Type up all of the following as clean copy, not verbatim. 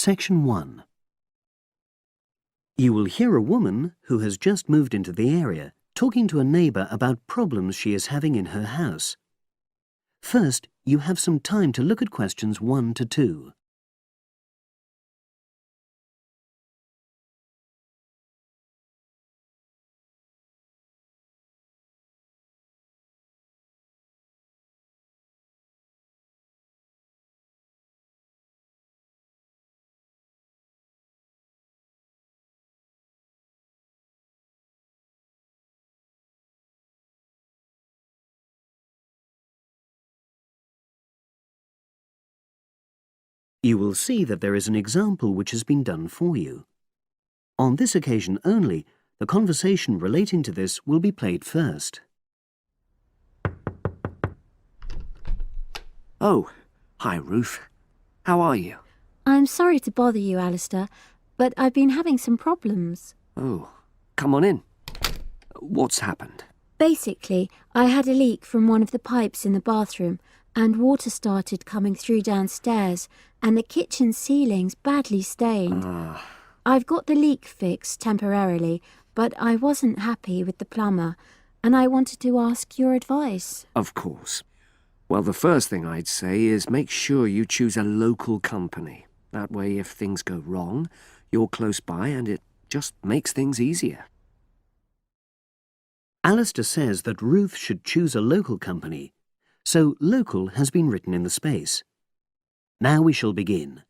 Section 1. You will hear a woman who has just moved into the area talking to a neighbour about problems she is having in her house. First, you have some time to look at questions 1 to 2. You will see that there is an example which has been done for you. On this occasion only, the conversation relating to this will be played first. Oh, hi Ruth. How are you? I'm sorry to bother you, Alistair, but I've been having some problems. Oh, come on in. What's happened? Basically, I had a leak from one of the pipes in the bathroom, and water started coming through downstairs, and the kitchen ceiling's badly stained. I've got the leak fixed temporarily, but I wasn't happy with the plumber, and I wanted to ask your advice. Of course. Well, the first thing I'd say is make sure you choose a local company. That way, if things go wrong, you're close by and it just makes things easier. Alistair says that Ruth should choose a local company, so local has been written in the space. Now we shall begin.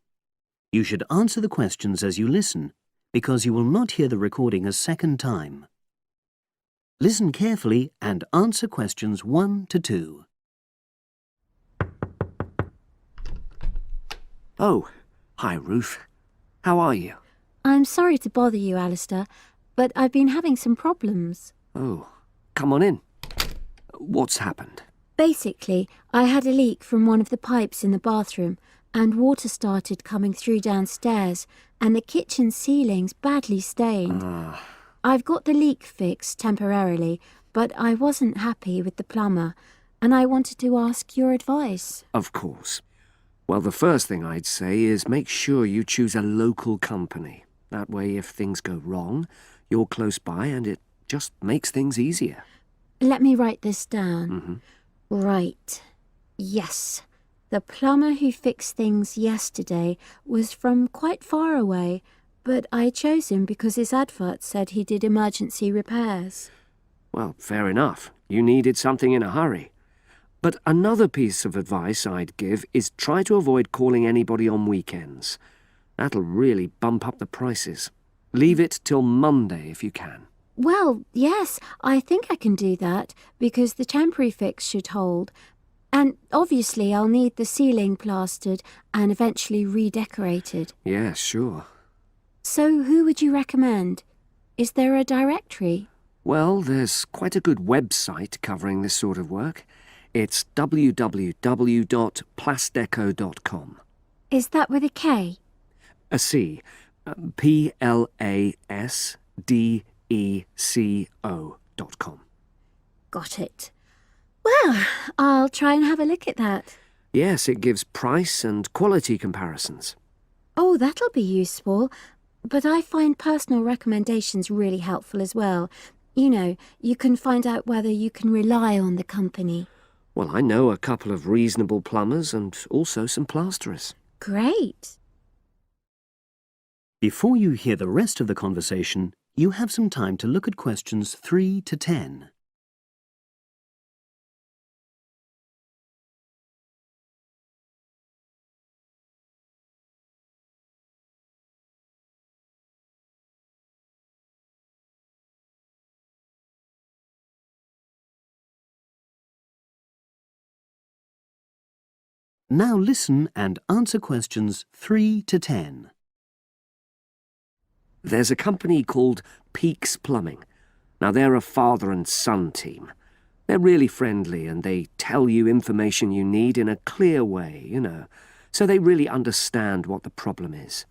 You should answer the questions as you listen, because you will not hear the recording a second time. Listen carefully and answer questions 1 to 2. Oh, hi Ruth. How are you? I'm sorry to bother you, Alistair, but I've been having some problems. Oh, come on in. What's happened? Basically, I had a leak from one of the pipes in the bathroom, and water started coming through downstairs, and the kitchen ceiling's badly stained. I've got the leak fixed temporarily, but I wasn't happy with the plumber, and I wanted to ask your advice. Of course. Well, the first thing I'd say is make sure you choose a local company. That way, if things go wrong, you're close by and it just makes things easier. Let me write this down. Right. Yes. The plumber who fixed things yesterday was from quite far away, but I chose him because his advert said he did emergency repairs. Well, fair enough. You needed something in a hurry. But another piece of advice I'd give is try to avoid calling anybody on weekends. That'll really bump up the prices. Leave it till Monday if you can. Well, yes, I think I can do that, because the temporary fix should hold. And obviously I'll need the ceiling plastered and eventually redecorated. Yeah, sure. So who would you recommend? Is there a directory? Well, there's quite a good website covering this sort of work. It's www.plasdeco.com. Is that with a K? A C. PLASDECO.com. Got it. Well, I'll try and have a look at that. Yes, it gives price and quality comparisons. Oh, that'll be useful. But I find personal recommendations really helpful as well. You know, you can find out whether you can rely on the company. Well, I know a couple of reasonable plumbers and also some plasterers. Great. Before you hear the rest of the conversation, you have some time to look at questions 3 to 10. Now listen and answer questions 3 to 10. There's a company called Peaks Plumbing. Now, they're a father and son team. They're really friendly and they tell you information you need in a clear way, so they really understand what the problem is.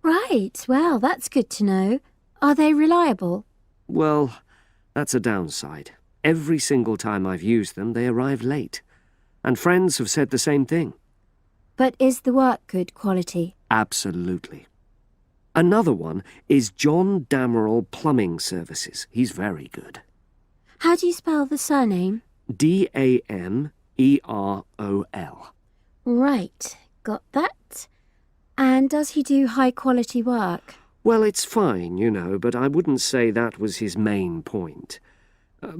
Right, well, that's good to know. Are they reliable? Well, that's a downside. Every single time I've used them, they arrive late. And friends have said the same thing. But is the work good quality? Absolutely. Another one is John Damerel Plumbing Services. He's very good. How do you spell the surname? Damerol. Right, got that. And does he do high-quality work? Well, it's fine, you know, but I wouldn't say that was his main point.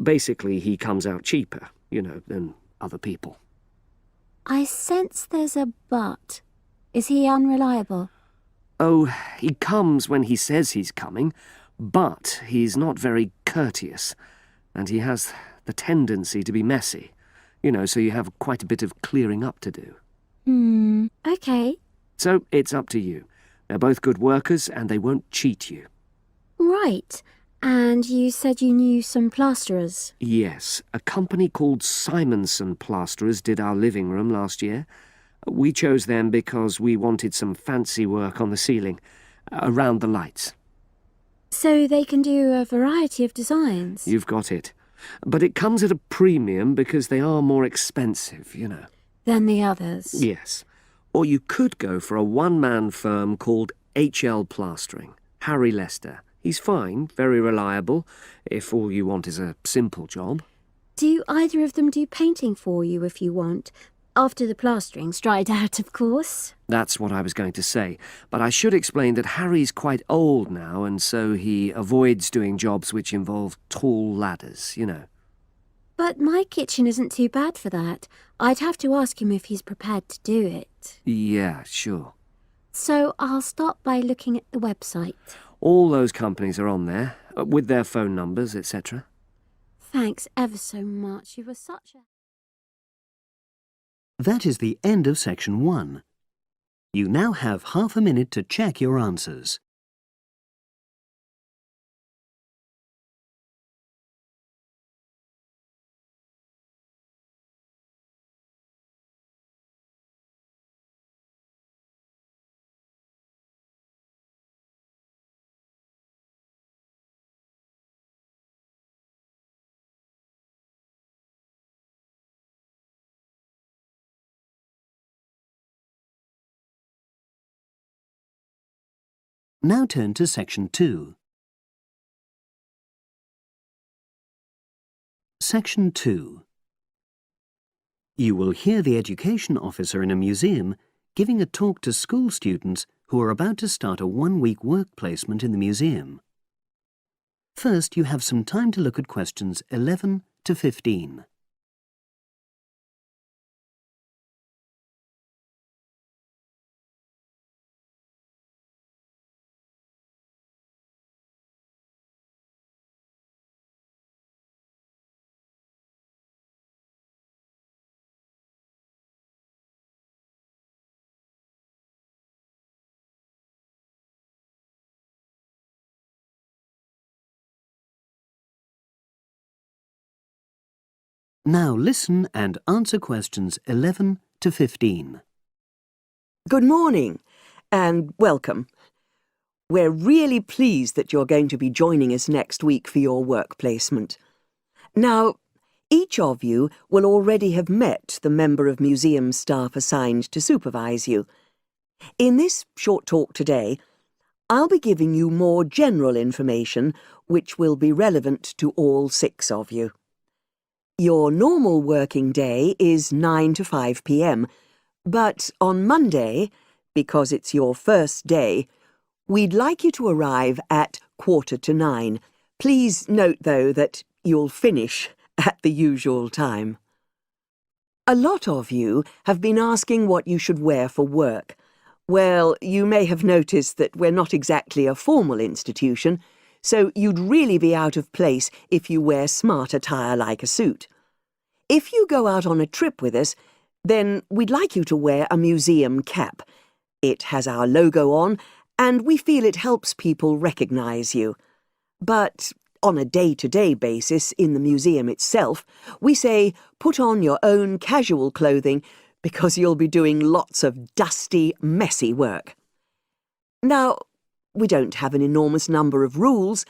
Basically, he comes out cheaper, you know, than other people. I sense there's a but. Is he unreliable? Oh, he comes when he says he's coming, but he's not very courteous, and he has the tendency to be messy, you know, so you have quite a bit of clearing up to do. Okay. So it's up to you. They're both good workers, and they won't cheat you. Right. And you said you knew some plasterers? Yes, a company called Simonson Plasterers did our living room last year. We chose them because we wanted some fancy work on the ceiling, around the lights. So they can do a variety of designs? You've got it. But it comes at a premium because they are more expensive, you know. Than the others? Yes. Or you could go for a one-man firm called HL Plastering. Harry Lester. He's fine, very reliable, if all you want is a simple job. Do either of them do painting for you if you want? After the plastering's dried out, of course. That's what I was going to say. But I should explain that Harry's quite old now, and so he avoids doing jobs which involve tall ladders, you know. But my kitchen isn't too bad for that. I'd have to ask him if he's prepared to do it. Yeah, sure. So I'll start by looking at the website. All those companies are on there, with their phone numbers, etc. Thanks ever so much. You were such a... That is the end of section 1. You now have half a minute to check your answers. Now turn to section 2. Section 2. You will hear the education officer in a museum giving a talk to school students who are about to start a one-week work placement in the museum. First, you have some time to look at questions 11 to 15. Now listen and answer questions 11 to 15. Good morning and welcome. We're really pleased that you're going to be joining us next week for your work placement. Now, each of you will already have met the member of museum staff assigned to supervise you. In this short talk today, I'll be giving you more general information which will be relevant to all 6 of you. Your normal working day is 9 to 5 p.m, but on Monday, because it's your first day, we'd like you to arrive at 9:15. Please note, though, that you'll finish at the usual time. A lot of you have been asking what you should wear for work. Well, you may have noticed that we're not exactly a formal institution, so you'd really be out of place if you wear smart attire like a suit. If you go out on a trip with us, then we'd like you to wear a museum cap. It has our logo on, and we feel it helps people recognise you. But on a day-to-day basis in the museum itself, we say put on your own casual clothing because you'll be doing lots of dusty, messy work. Now, we don't have an enormous number of rules,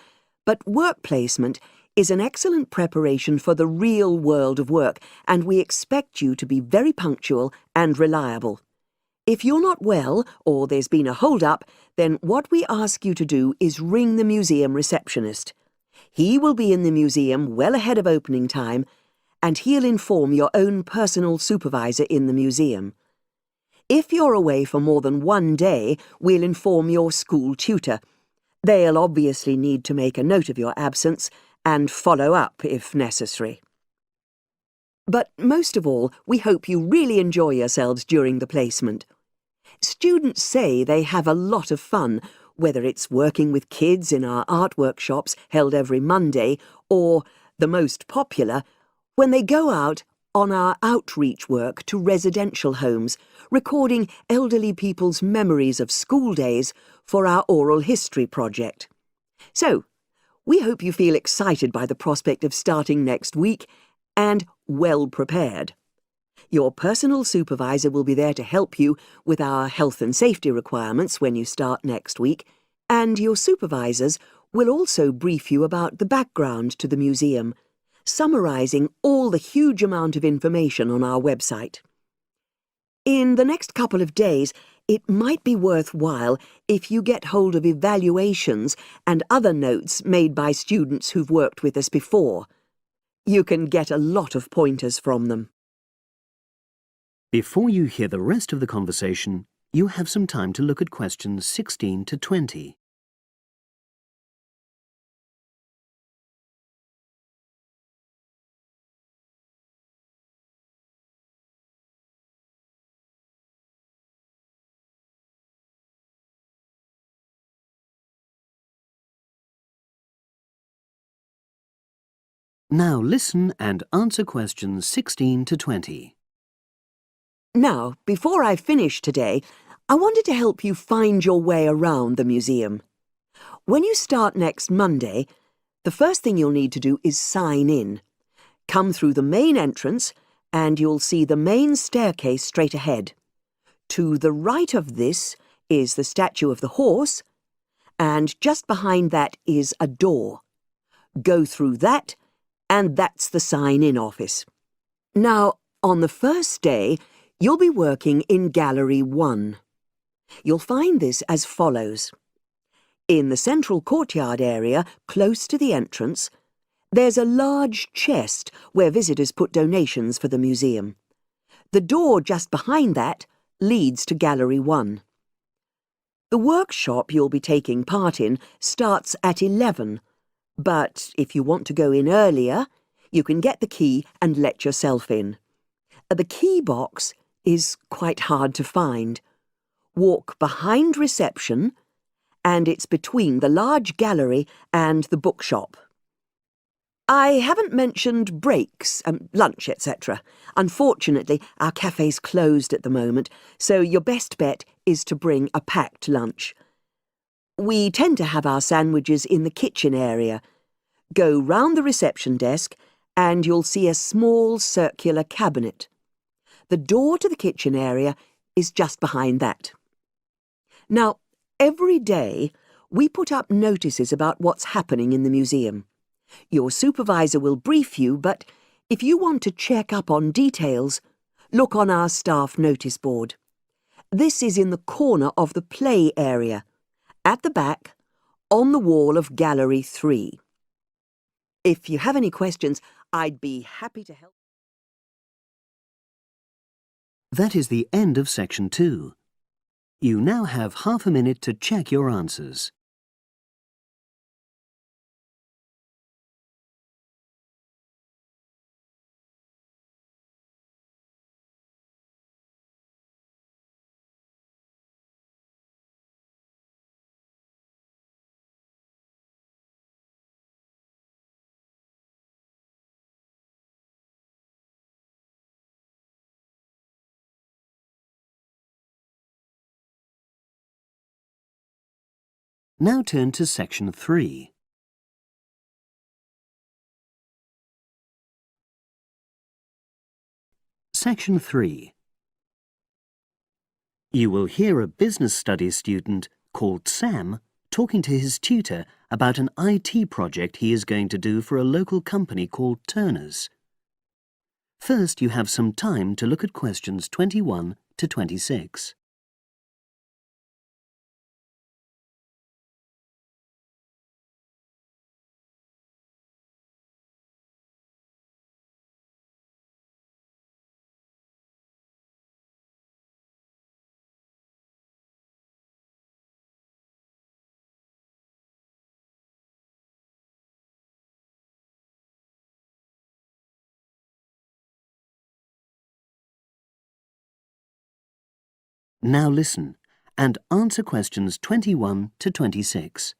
but work placement is an excellent preparation for the real world of work, and we expect you to be very punctual and reliable. If you're not well or there's been a hold-up, then what we ask you to do is ring the museum receptionist. He will be in the museum well ahead of opening time, and he'll inform your own personal supervisor in the museum. If you're away for more than one day, we'll inform your school tutor. They'll obviously need to make a note of your absence and follow up if necessary. But most of all, we hope you really enjoy yourselves during the placement. Students say they have a lot of fun, whether it's working with kids in our art workshops held every Monday, or, the most popular, when they go out on our outreach work to residential homes, recording elderly people's memories of school days for our oral history project. So, we hope you feel excited by the prospect of starting next week and well prepared. Your personal supervisor will be there to help you with our health and safety requirements when you start next week, and your supervisors will also brief you about the background to the museum, summarising all the huge amount of information on our website. In the next couple of days, it might be worthwhile if you get hold of evaluations and other notes made by students who've worked with us before. You can get a lot of pointers from them. Before you hear the rest of the conversation, you have some time to look at questions 16 to 20. Now listen and answer questions 16 to 20. Now, before I finish today, I wanted to help you find your way around the museum. When you start next Monday, the first thing you'll need to do is sign in. Come through the main entrance and you'll see the main staircase straight ahead. To the right of this is the statue of the horse, and just behind that is a door. Go through that, and that's the sign-in office. Now, on the first day, you'll be working in Gallery 1. You'll find this as follows. In the central courtyard area, close to the entrance, there's a large chest where visitors put donations for the museum. The door just behind that leads to Gallery 1. The workshop you'll be taking part in starts at 11, but if you want to go in earlier, you can get the key and let yourself in. The key box is quite hard to find. Walk behind reception, and it's between the large gallery and the bookshop. I haven't mentioned breaks, lunch, etc. Unfortunately, our cafe's closed at the moment, so your best bet is to bring a packed lunch. We tend to have our sandwiches in the kitchen area. Go round the reception desk and you'll see a small circular cabinet. The door to the kitchen area is just behind that. Now, every day we put up notices about what's happening in the museum. Your supervisor will brief you, but if you want to check up on details, look on our staff notice board. This is in the corner of the play area, at the back, on the wall of Gallery 3. If you have any questions, I'd be happy to help. That is the end of section 2. You now have half a minute to check your answers. Now turn to section 3. Section 3. You will hear a business studies student called Sam talking to his tutor about an IT project he is going to do for a local company called Turner's. First, you have some time to look at questions 21 to 26. Now listen and answer questions 21 to 26.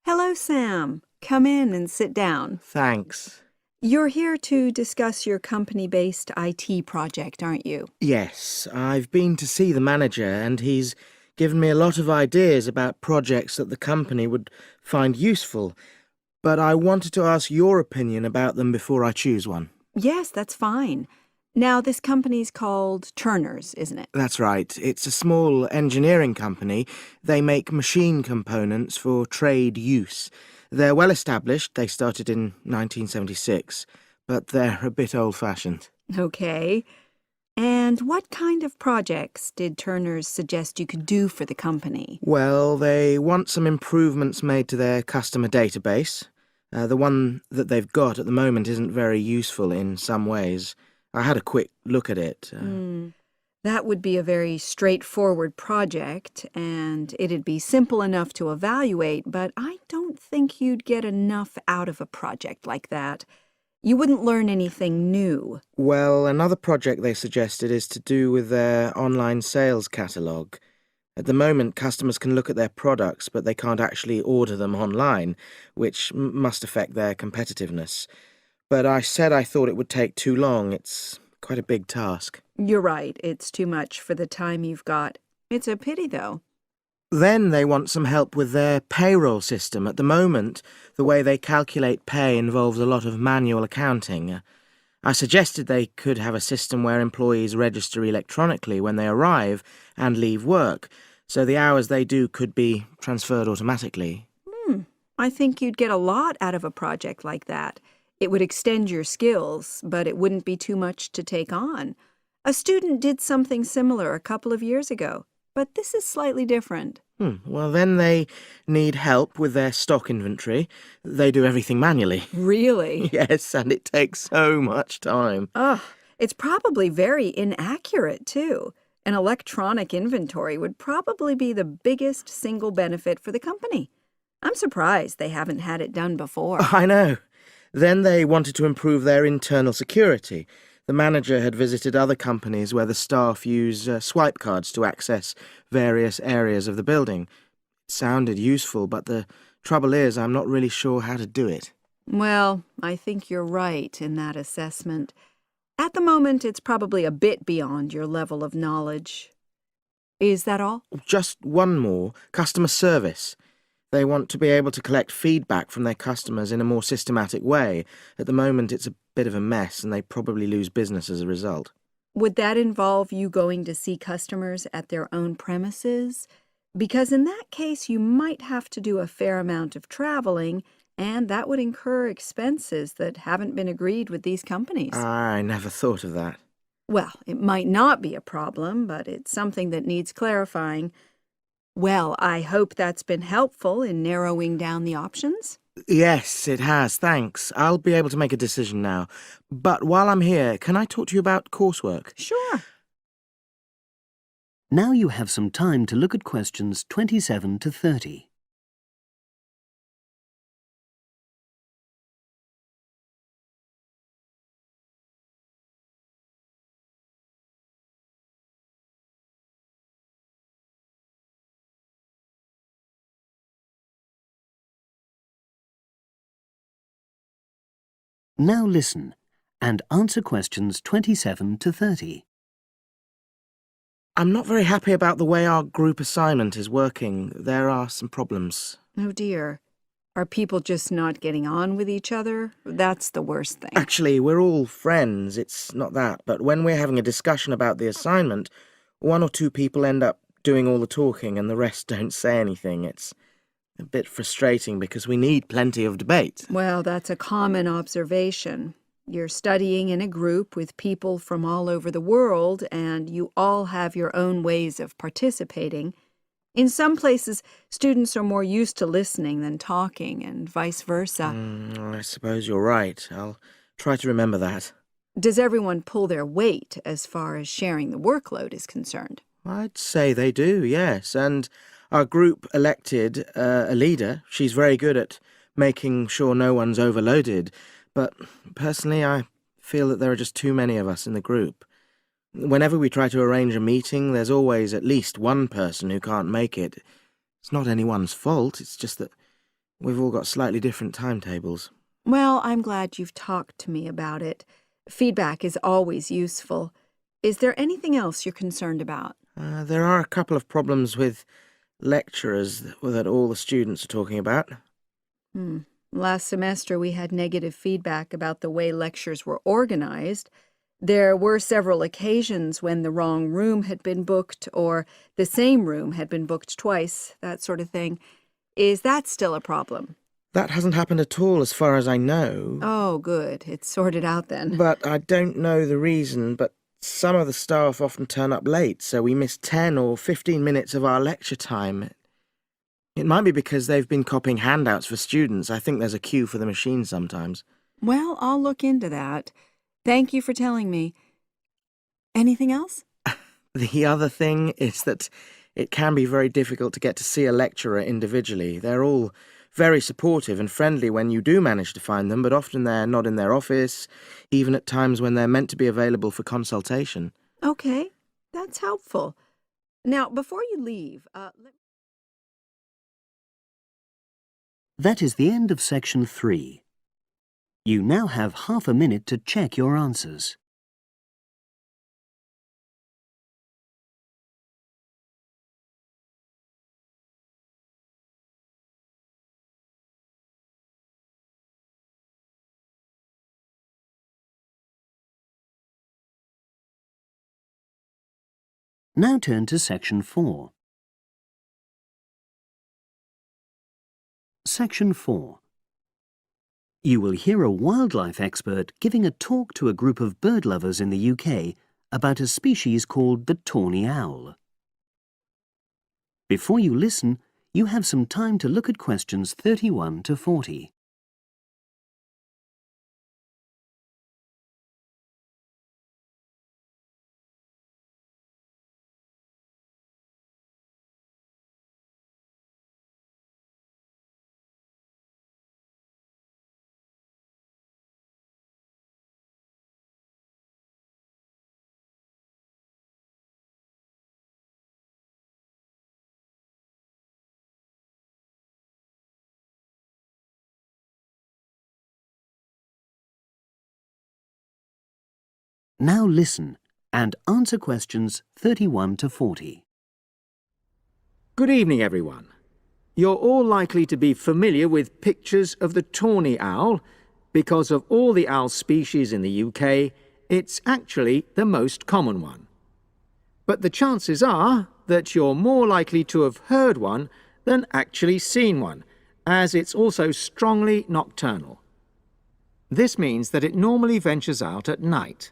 Hello, Sam. Come in and sit down. Thanks. You're here to discuss your company-based IT project, aren't you? Yes, I've been to see the manager and he's given me a lot of ideas about projects that the company would find useful, but I wanted to ask your opinion about them before I choose one. Yes, that's fine. Now, this company's called Turner's, isn't it? That's right. It's a small engineering company. They make machine components for trade use. They're well established. They started in 1976, but they're a bit old-fashioned. Okay. And what kind of projects did Turner's suggest you could do for the company? Well, they want some improvements made to their customer database. The one that they've got at the moment isn't very useful in some ways. I had a quick look at it. That would be a very straightforward project, and it'd be simple enough to evaluate, but I don't think you'd get enough out of a project like that. You wouldn't learn anything new. Well, another project they suggested is to do with their online sales catalogue. At the moment, customers can look at their products, but they can't actually order them online, which must affect their competitiveness. But I said I thought it would take too long. It's quite a big task. You're right, it's too much for the time you've got. It's a pity, though. Then they want some help with their payroll system. At the moment, the way they calculate pay involves a lot of manual accounting. I suggested they could have a system where employees register electronically when they arrive and leave work, so the hours they do could be transferred automatically. I think you'd get a lot out of a project like that. It would extend your skills, but it wouldn't be too much to take on. A student did something similar a couple of years ago, but this is slightly different. Well, then they need help with their stock inventory. They do everything manually. Really? Yes, and it takes so much time. It's probably very inaccurate, too. An electronic inventory would probably be the biggest single benefit for the company. I'm surprised they haven't had it done before. I know. Then they wanted to improve their internal security. The manager had visited other companies where the staff use swipe cards to access various areas of the building. It sounded useful, but the trouble is I'm not really sure how to do it. Well, I think you're right in that assessment. At the moment, it's probably a bit beyond your level of knowledge. Is that all? Just one more. Customer service. They want to be able to collect feedback from their customers in a more systematic way. At the moment, it's a bit of a mess, and they probably lose business as a result. Would that involve you going to see customers at their own premises? Because in that case, you might have to do a fair amount of traveling, and that would incur expenses that haven't been agreed with these companies. I never thought of that. Well, it might not be a problem, but it's something that needs clarifying. Well, I hope that's been helpful in narrowing down the options. Yes, it has, thanks. I'll be able to make a decision now. But while I'm here, can I talk to you about coursework? Sure. Now you have some time to look at questions 27 to 30. Now listen and answer questions 27 to 30. I'm not very happy about the way our group assignment is working. There are some problems. Oh, dear. Are people just not getting on with each other? That's the worst thing. Actually, we're all friends, it's not that. But when we're having a discussion about the assignment, one or two people end up doing all the talking and the rest don't say anything. It's a bit frustrating because we need plenty of debate. Well, that's a common observation. You're studying in a group with people from all over the world, and you all have your own ways of participating. In some places, students are more used to listening than talking, and vice versa. I suppose you're right. I'll try to remember that. Does everyone pull their weight as far as sharing the workload is concerned? I'd say they do, yes. And our group elected a leader. She's very good at making sure no one's overloaded. But personally, I feel that there are just too many of us in the group. Whenever we try to arrange a meeting, there's always at least one person who can't make it. It's not anyone's fault, it's just that we've all got slightly different timetables. Well, I'm glad you've talked to me about it. Feedback is always useful. Is there anything else you're concerned about? There are a couple of problems with lecturers that all the students are talking about. Last semester we had negative feedback about the way lectures were organized. There were several occasions when the wrong room had been booked or the same room had been booked twice, that sort of thing. Is that still a problem? That hasn't happened at all as far as I know. Oh, good. It's sorted out then. But I don't know the reason, but some of the staff often turn up late, so we miss 10 or 15 minutes of our lecture time. It might be because they've been copying handouts for students. I think there's a queue for the machine sometimes. Well, I'll look into that. Thank you for telling me. Anything else? The other thing is that it can be very difficult to get to see a lecturer individually. They're all very supportive and friendly when you do manage to find them, but often they're not in their office, even at times when they're meant to be available for consultation. Okay, that's helpful. Now, before you leave, That is the end of section 3. You now have half a minute to check your answers. Now turn to section 4. Section 4. You will hear a wildlife expert giving a talk to a group of bird lovers in the UK about a species called the tawny owl. Before you listen, you have some time to look at questions 31 to 40. Now listen and answer questions 31 to 40. Good evening, everyone. You're all likely to be familiar with pictures of the tawny owl. Because of all the owl species in the UK, it's actually the most common one. But the chances are that you're more likely to have heard one than actually seen one, as it's also strongly nocturnal. This means that it normally ventures out at night.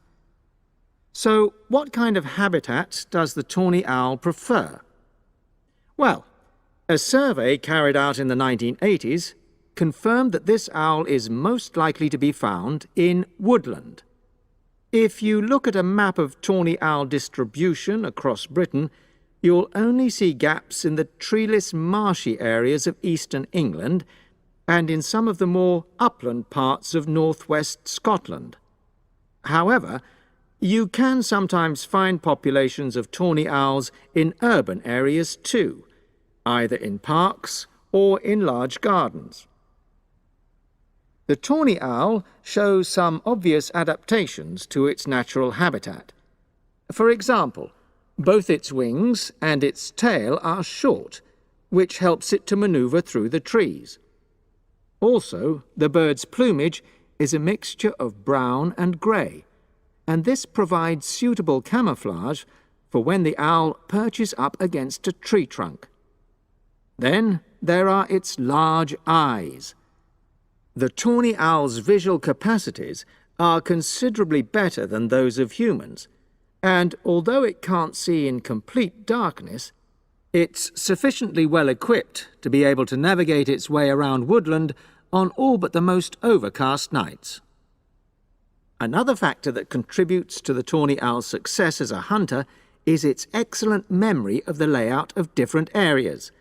So, what kind of habitat does the tawny owl prefer? Well, a survey carried out in the 1980s confirmed that this owl is most likely to be found in woodland. If you look at a map of tawny owl distribution across Britain, you'll only see gaps in the treeless marshy areas of eastern England and in some of the more upland parts of northwest Scotland. However, you can sometimes find populations of tawny owls in urban areas too, either in parks or in large gardens. The tawny owl shows some obvious adaptations to its natural habitat. For example, both its wings and its tail are short, which helps it to maneuver through the trees. Also, the bird's plumage is a mixture of brown and grey, and this provides suitable camouflage for when the owl perches up against a tree trunk. Then there are its large eyes. The tawny owl's visual capacities are considerably better than those of humans, and although it can't see in complete darkness, it's sufficiently well equipped to be able to navigate its way around woodland on all but the most overcast nights. Another factor that contributes to the tawny owl's success as a hunter is its excellent memory of the layout of different areas.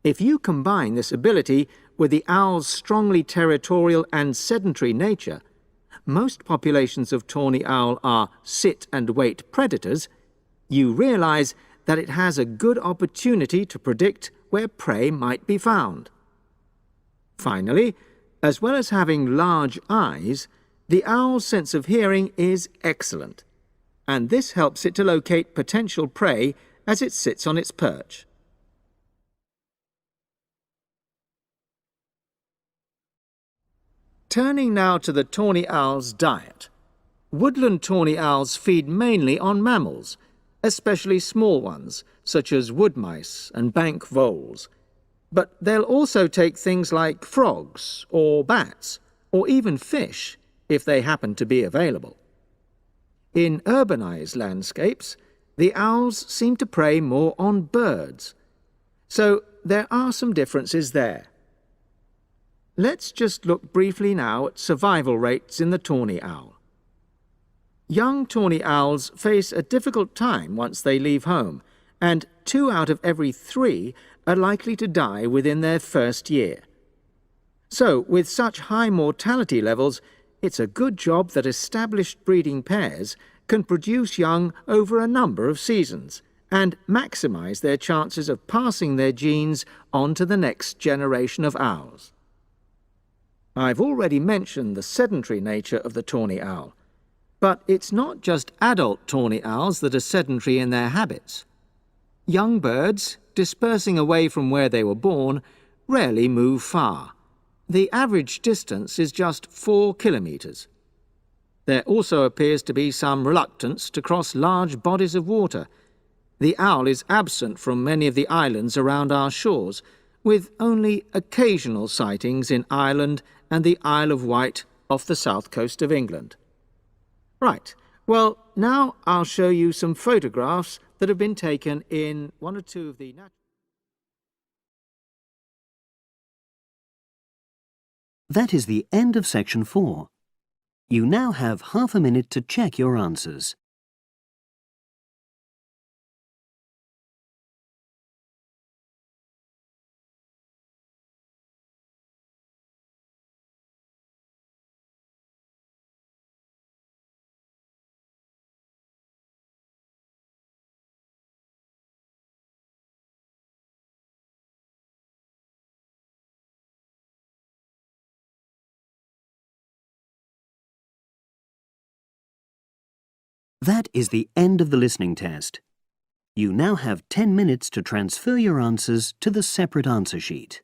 If you combine this ability with the owl's strongly territorial and sedentary nature, most populations of tawny owl are sit-and-wait predators, you realise that it has a good opportunity to predict where prey might be found. Finally, as well as having large eyes, the owl's sense of hearing is excellent, and this helps it to locate potential prey as it sits on its perch. Turning now to the tawny owl's diet. Woodland tawny owls feed mainly on mammals, especially small ones, such as wood mice and bank voles. But they'll also take things like frogs or bats, or even fish, if they happen to be available. In urbanized landscapes, the owls seem to prey more on birds. So there are some differences there. Let's just look briefly now at survival rates in the tawny owl. Young tawny owls face a difficult time once they leave home, and 2 out of every 3 are likely to die within their first year. So, with such high mortality levels, it's a good job that established breeding pairs can produce young over a number of seasons and maximize their chances of passing their genes on to the next generation of owls. I've already mentioned the sedentary nature of the tawny owl, but it's not just adult tawny owls that are sedentary in their habits. Young birds, dispersing away from where they were born, rarely move far. The average distance is just 4 kilometres. There also appears to be some reluctance to cross large bodies of water. The owl is absent from many of the islands around our shores, with only occasional sightings in Ireland and the Isle of Wight off the south coast of England. Right, well, now I'll show you some photographs that have been taken in one or two of the... That is the end of section 4. You now have half a minute to check your answers. That is the end of the listening test. You now have 10 minutes to transfer your answers to the separate answer sheet.